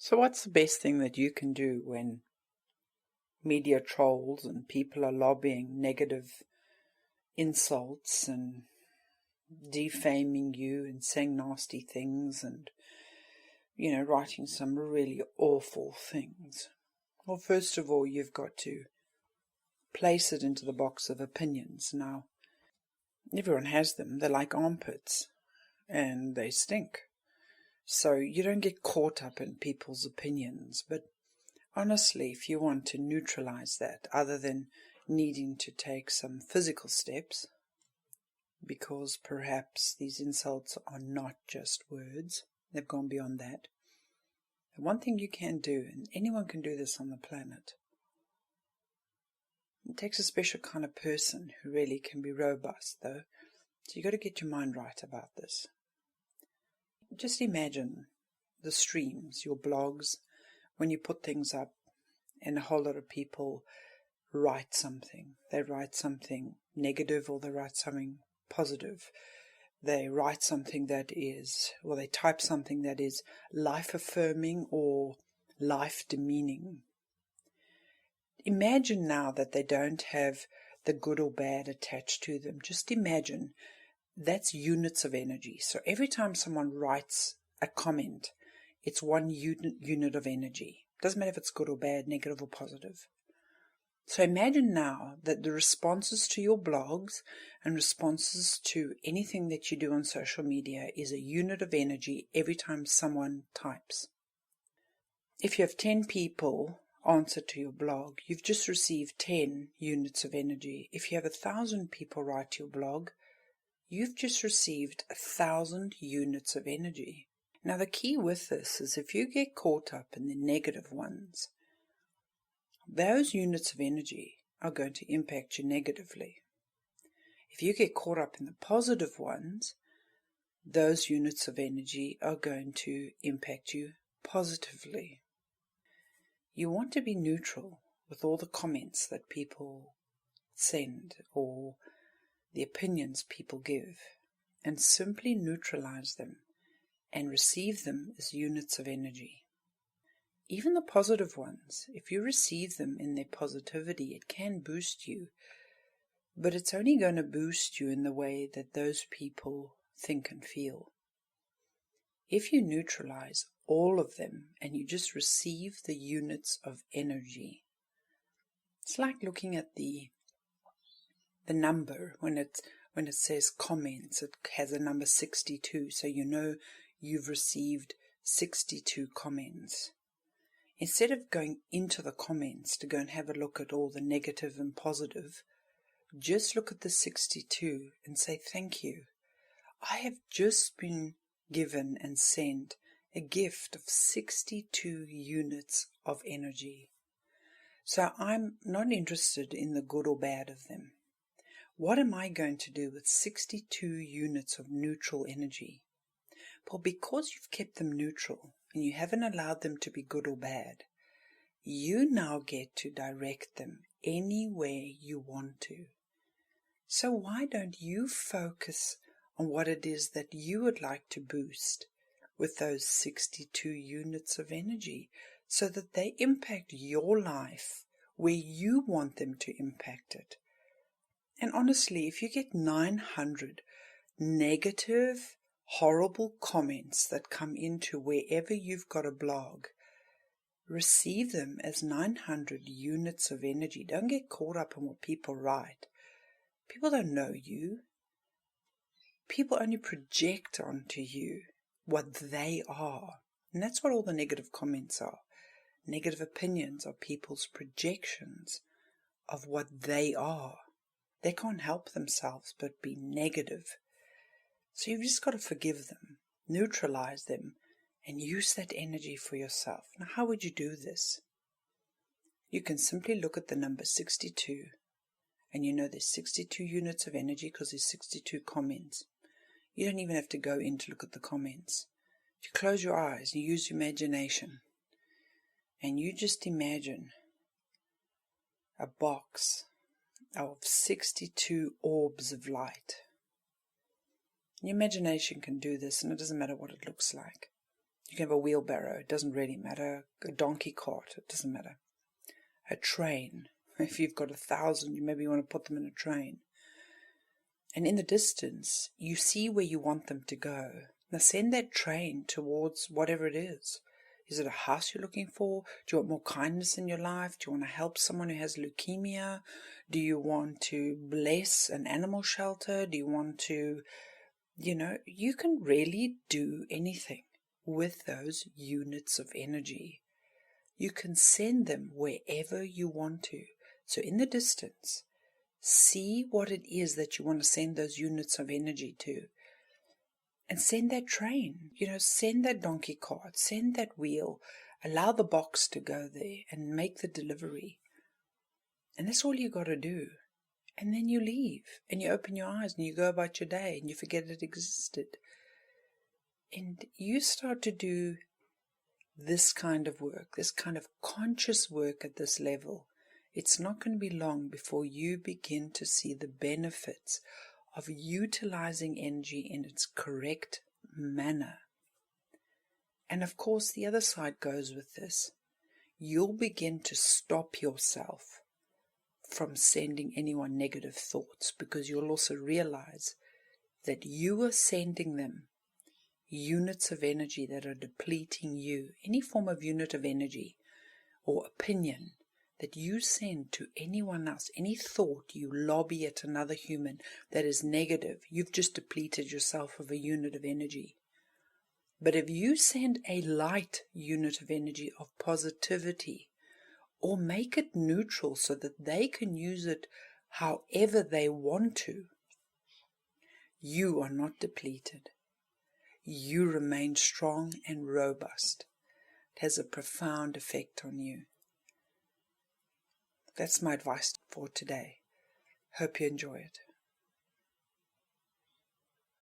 So what's the best thing that you can do when media trolls and people are lobbying negative insults and defaming you and saying nasty things and, writing some really awful things? Well, first of all, you've got to place it into the box of opinions. Now, everyone has them. They're like armpits and they stink. So you don't get caught up in people's opinions. But honestly, if you want to neutralize that, other than needing to take some physical steps, because perhaps these insults are not just words, they've gone beyond that. The one thing you can do, and anyone can do this on the planet, it takes a special kind of person who really can be robust, though. So you've got to get your mind right about this. Just imagine the streams, your blogs, when you put things up and a whole lot of people write something. They write something negative or they write something positive. They write something that is, or they type something that is life-affirming or life-demeaning. Imagine now that they don't have the good or bad attached to them. Just imagine that's units of energy. So every time someone writes a comment, it's one unit of energy. Doesn't matter if it's good or bad, negative or positive. So imagine now that the responses to your blogs and responses to anything that you do on social media is a unit of energy every time someone types. If you have 10 people answer to your blog, you've just received 10 units of energy. If you have 1,000 people write to your blog, you've just received 1,000 units of energy. Now the key with this is if you get caught up in the negative ones, those units of energy are going to impact you negatively. If you get caught up in the positive ones, those units of energy are going to impact you positively. You want to be neutral with all the comments that people send or the opinions people give, and simply neutralize them and receive them as units of energy. Even the positive ones, if you receive them in their positivity, it can boost you, but it's only going to boost you in the way that those people think and feel. If you neutralize all of them and you just receive the units of energy, it's like looking at the number when it says comments. It has a number 62, so you know you've received 62 comments. Instead of going into the comments to go and have a look at all the negative and positive, just look at the 62 and say, thank you. I have just been given and sent a gift of 62 units of energy. So I'm not interested in the good or bad of them. What am I going to do with 62 units of neutral energy? Well, because you've kept them neutral and you haven't allowed them to be good or bad, you now get to direct them any way you want to. So why don't you focus on what it is that you would like to boost with those 62 units of energy so that they impact your life where you want them to impact it? And honestly, if you get 900 negative, horrible comments that come into wherever you've got a blog, receive them as 900 units of energy. Don't get caught up in what people write. People don't know you. People only project onto you what they are. And that's what all the negative comments are. Negative opinions are people's projections of what they are. They can't help themselves but be negative. So you've just got to forgive them, neutralize them, and use that energy for yourself. Now, how would you do this? You can simply look at the number 62, and you know there's 62 units of energy because there's 62 comments. You don't even have to go in to look at the comments. You close your eyes, you use your imagination, and you just imagine a box of 62 orbs of light. Your imagination can do this, and it doesn't matter what it looks like. You can have a wheelbarrow, it doesn't really matter. A donkey cart, it doesn't matter. A train. If you've got 1,000, you maybe want to put them in a train. And in the distance, you see where you want them to go. Now send that train towards whatever it is. Is it a house you're looking for? Do you want more kindness in your life? Do you want to help someone who has leukemia? Do you want to bless an animal shelter? Do you want to, you can really do anything with those units of energy. You can send them wherever you want to. So in the distance, see what it is that you want to send those units of energy to. And send that train, send that donkey cart, send that wheel, allow the box to go there and make the delivery. And that's all you got to do. And then you leave and you open your eyes and you go about your day and you forget it existed. And you start to do this kind of work, this kind of conscious work at this level. It's not going to be long before you begin to see the benefits of utilizing energy in its correct manner. And of course, the other side goes with this. You'll begin to stop yourself from sending anyone negative thoughts, because you'll also realize that you are sending them units of energy that are depleting you. Any form of unit of energy or opinion that you send to anyone else, any thought you lobby at another human that is negative, you've just depleted yourself of a unit of energy. But if you send a light unit of energy of positivity, or make it neutral so that they can use it however they want to, you are not depleted. You remain strong and robust. It has a profound effect on you. That's my advice for today. Hope you enjoy it.